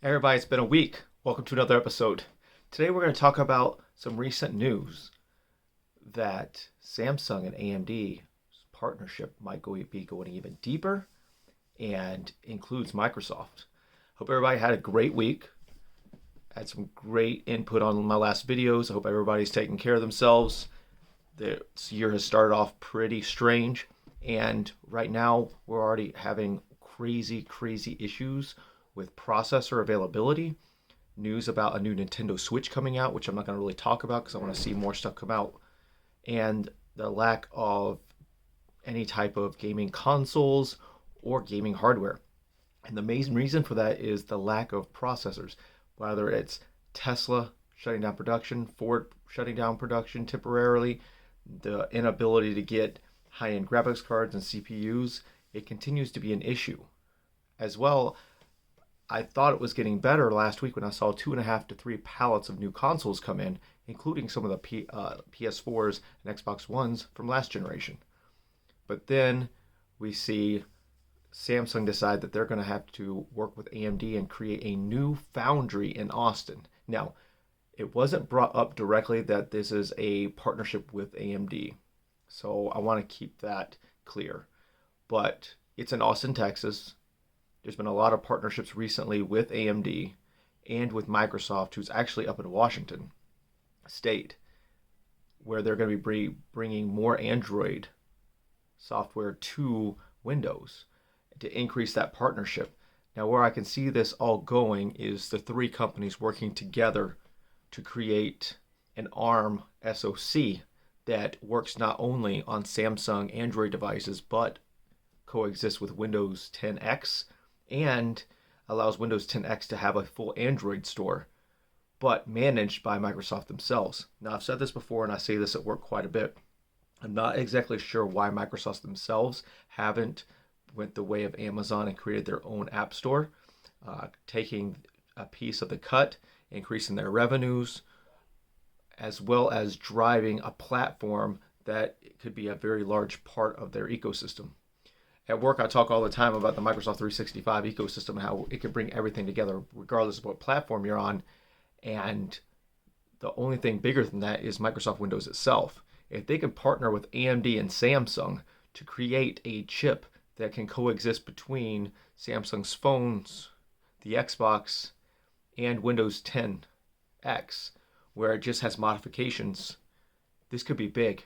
Everybody, it's been a week. Welcome to another episode. Today we're going to talk about some recent news that Samsung and AMD partnership might be going even deeper and includes Microsoft. Hope everybody had a great week. Had some great input on my last videos. I hope everybody's taking care of themselves. This year has started off pretty strange, and right now we're already having crazy issues with processor availability. News about a new Nintendo Switch coming out, which I'm not going to really talk about because I want to see more stuff come out, and the lack of any type of gaming consoles or gaming hardware. And the main reason for that is the lack of processors, whether it's Tesla shutting down production, Ford shutting down production temporarily, the inability to get high-end graphics cards and CPUs. It continues to be an issue. As well, I thought it was getting better last week when I saw 2.5 to 3 pallets of new consoles come in, including some of the PS4s and Xbox Ones from last generation. But then we see Samsung decide that they're going to have to work with AMD and create a new foundry in Austin. Now, it wasn't brought up directly that this is a partnership with AMD, so I want to keep that clear. But it's in Austin, Texas. There's been a lot of partnerships recently with AMD and with Microsoft, who's actually up in Washington State, where they're going to be bringing more Android software to Windows to increase that partnership. Now, where I can see this all going is the three companies working together to create an ARM SoC that works not only on Samsung Android devices, but coexists with Windows 10X and allows Windows 10X to have a full Android store, but managed by Microsoft themselves. Now, I've said this before, and I say this at work quite a bit. I'm not exactly sure why Microsoft themselves haven't went the way of Amazon and created their own app store, taking a piece of the cut, increasing their revenues, as well as driving a platform that could be a very large part of their ecosystem. At work, I talk all the time about the Microsoft 365 ecosystem and how it can bring everything together regardless of what platform you're on. And the only thing bigger than that is Microsoft Windows itself. If they can partner with AMD and Samsung to create a chip that can coexist between Samsung's phones, the Xbox, and Windows 10X, where it just has modifications, this could be big.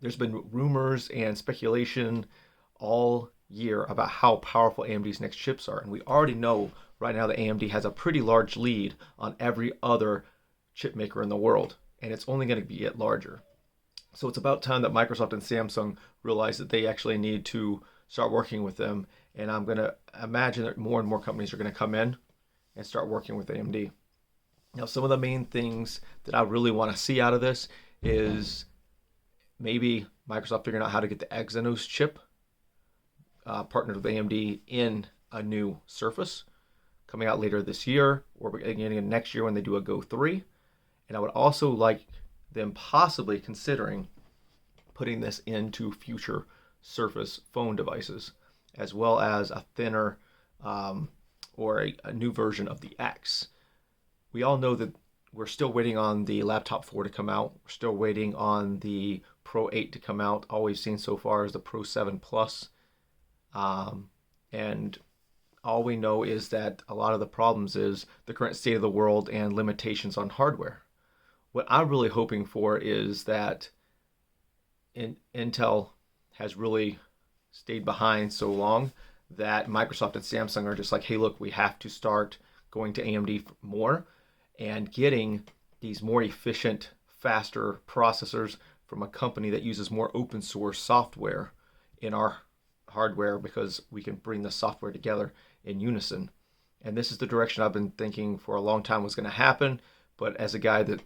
There's been rumors and speculation all year about how powerful AMD's next chips are. And we already know right now that AMD has a pretty large lead on every other chip maker in the world. And it's only going to get larger. So it's about time that Microsoft and Samsung realize that they actually need to start working with them. And I'm going to imagine that more and more companies are going to come in and start working with AMD. Now, some of the main things that I really want to see out of this is maybe Microsoft figuring out how to get the Exynos chip partnered with AMD in a new Surface coming out later this year or beginning of next year when they do a Go 3. And I would also like them possibly considering putting this into future Surface phone devices, as well as a thinner or a new version of the X. We all know that we're still waiting on the Laptop 4 to come out. We're still waiting on the Pro 8 to come out. All we've seen so far is the Pro 7 Plus. And all we know is that a lot of the problems is the current state of the world and limitations on hardware. What I'm really hoping for is that Intel has really stayed behind so long that Microsoft and Samsung are just like, hey, look, we have to start going to AMD more and getting these more efficient, faster processors from a company that uses more open source software in our hardware, because we can bring the software together in unison. And this is the direction I've been thinking for a long time was going to happen. But as a guy that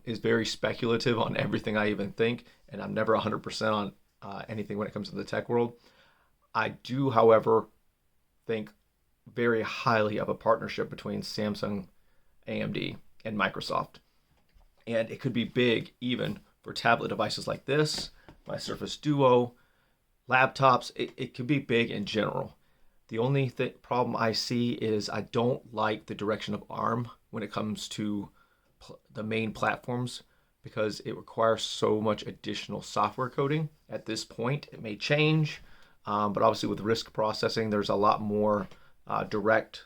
is very speculative on everything I even think, and I'm never 100% on anything when it comes to the tech world, I do, however, think very highly of a partnership between Samsung, AMD, and Microsoft. And it could be big even for tablet devices like this, my Surface Duo, laptops. It could be big in general. The only problem I see is I don't like the direction of ARM when it comes to the main platforms, because it requires so much additional software coding. At this point, it may change, but obviously with RISC processing, there's a lot more direct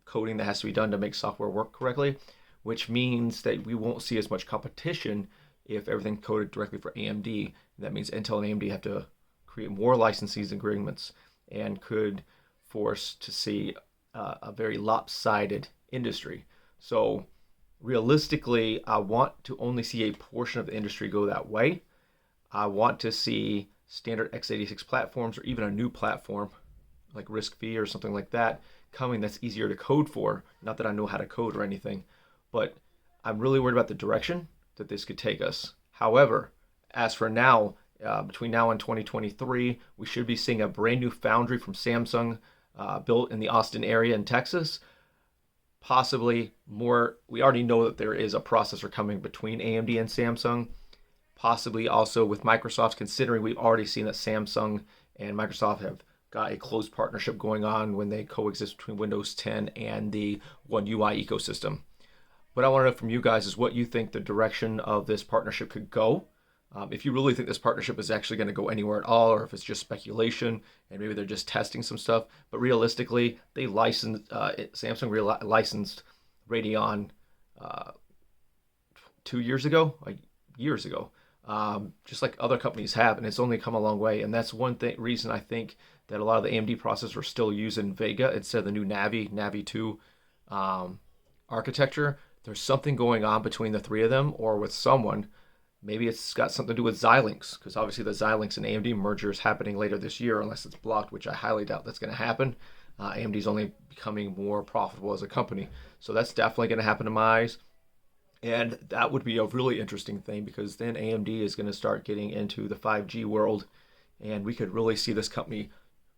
coding that has to be done to make software work correctly, which means that we won't see as much competition if everything coded directly for AMD. That means Intel and AMD have to create more licensing agreements and could force to see a very lopsided industry. So realistically, I want to only see a portion of the industry go that way. I want to see standard x86 platforms, or even a new platform like RISC-V or something like that coming that's easier to code for. Not that I know how to code or anything, but I'm really worried about the direction that this could take us. However, as for now, between now and 2023, we should be seeing a brand new foundry from Samsung built in the Austin area in Texas. Possibly more, we already know that there is a processor coming between AMD and Samsung. Possibly also with Microsoft, considering we've already seen that Samsung and Microsoft have got a close partnership going on when they coexist between Windows 10 and the One UI ecosystem. What I want to know from you guys is what you think the direction of this partnership could go. If you really think this partnership is actually going to go anywhere at all, or if it's just speculation and maybe they're just testing some stuff. But realistically, they licensed Samsung licensed Radeon 2 years ago, like years ago, just like other companies have, and it's only come a long way. And that's one reason I think that a lot of the AMD processors are still using Vega instead of the new Navi 2 architecture. There's something going on between the three of them, or with someone. Maybe it's got something to do with Xilinx, because obviously the Xilinx and AMD merger is happening later this year, unless it's blocked, which I highly doubt that's going to happen. AMD is only becoming more profitable as a company. So that's definitely going to happen in my eyes. And that would be a really interesting thing, because then AMD is going to start getting into the 5G world, and we could really see this company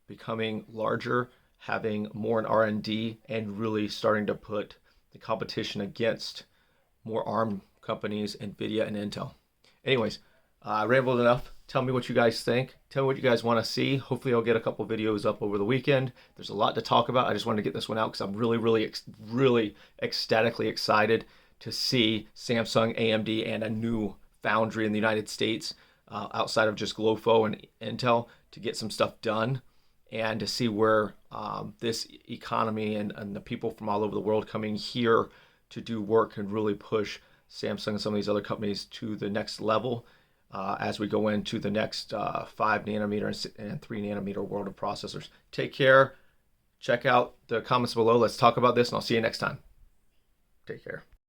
becoming larger, having more in R&D, and really starting to put the competition against more ARM companies, NVIDIA and Intel. Anyways, I rambled enough. Tell me what you guys think. Tell me what you guys want to see. Hopefully I'll get a couple videos up over the weekend. There's a lot to talk about. I just wanted to get this one out because I'm really ecstatically excited to see Samsung, AMD, and a new foundry in the United States outside of just GloFo and Intel to get some stuff done, and to see where this economy and the people from all over the world coming here to do work can really push Samsung and some of these other companies to the next level as we go into the next 5 nanometer and 3 nanometer world of processors. Take care. Check out the comments below. Let's talk about this, and I'll see you next time. Take care.